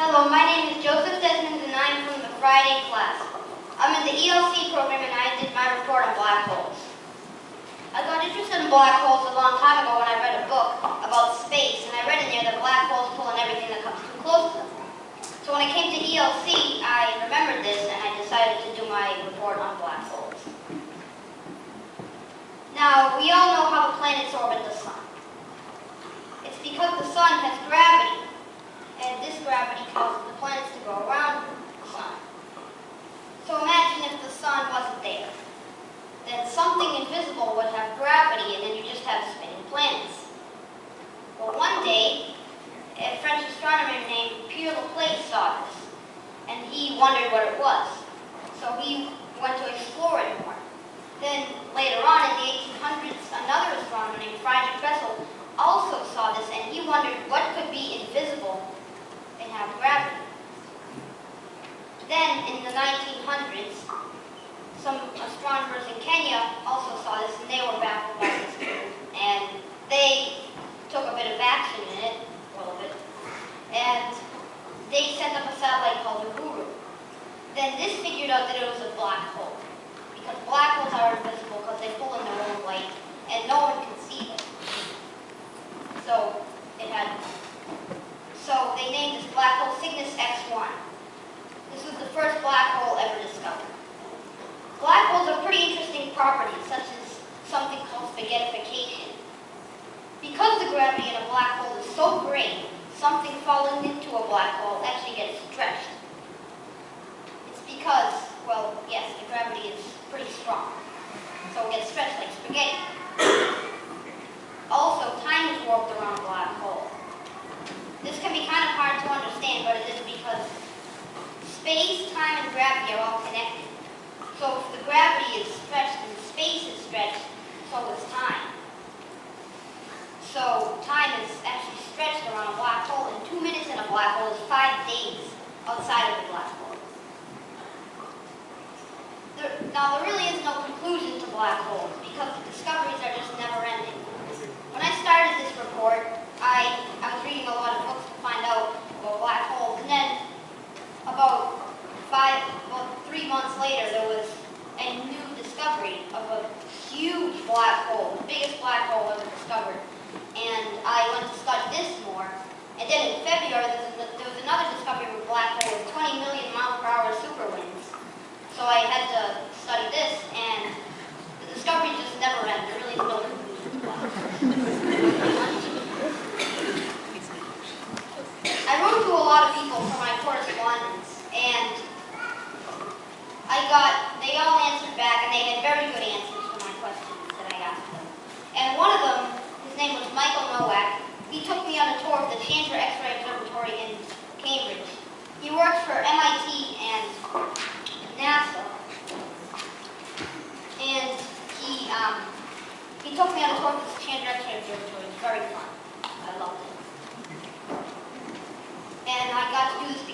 Hello, my name is Joseph Desmond and I'm from the Friday class. I'm in the ELC program and I did my report on black holes. I got interested in black holes a long time ago when I read a book about space, and I read in there that black holes pull on everything that comes too close to them. So when I came to ELC, I remembered this and I decided to do my report on black holes. Now, we all know how the planets orbit the sun. It's because the sun has gravity, and this gravity causes the planets to go around the sun. So imagine if the sun wasn't there. Then something invisible would have gravity, and then you just have spinning planets. Well, one day, a French astronomer named Pierre Laplace saw this, and he wondered what it was. So he went to explore it more. Then later on in the 1800s, another astronomer named Friedrich Bessel also saw this, and he wondered what could be invisible and have gravity. Then in the 1900s, some astronomers in Kenya also saw this, and they were baffled by this too. And they took a bit of action in it, a little bit, and they sent up a satellite called Uhuru. Then this figured out that it was a black hole, because black holes are invisible because they pull in their own light, and no one can see them. So they named this black hole Cygnus X1. This was the first black hole ever discovered. Black holes have pretty interesting properties, such as something called spaghettification. Because the gravity in a black hole is so great, something falling into a black hole actually gets stretched. It's because, well, yes, the gravity is pretty strong, so it gets stretched like spaghetti. Also, time is warped around a black hole. This can be kind of hard to understand, but it is because space, time, and gravity are all connected. So if the gravity is stretched and space is stretched, so is time. So time is actually stretched around a black hole, and 2 minutes in a black hole is 5 days outside of the black hole. Now there really is no conclusion to black holes because the discoveries are just never ending. When I started this report, I was reading a lot of books to find out about black holes, and then about 3 months later, there was a new discovery of a huge black hole, the biggest black hole ever discovered. And I went to study this more. And then in February, there was another discovery of a black hole with 20 million miles per hour super winds. So I had to study this, and the discovery just never ended. There really is no conclusion to black holes. I wrote to a lot of people for my correspondence, and they all answered back, and they had very good answers to my questions that I asked them. And one of them, his name was Michael Nowak. He took me on a tour of the Chandra X-ray Observatory in Cambridge. He works for MIT and NASA. And he took me on a tour of this Chandra X-ray Observatory. It was very fun. I loved it. And I got to do this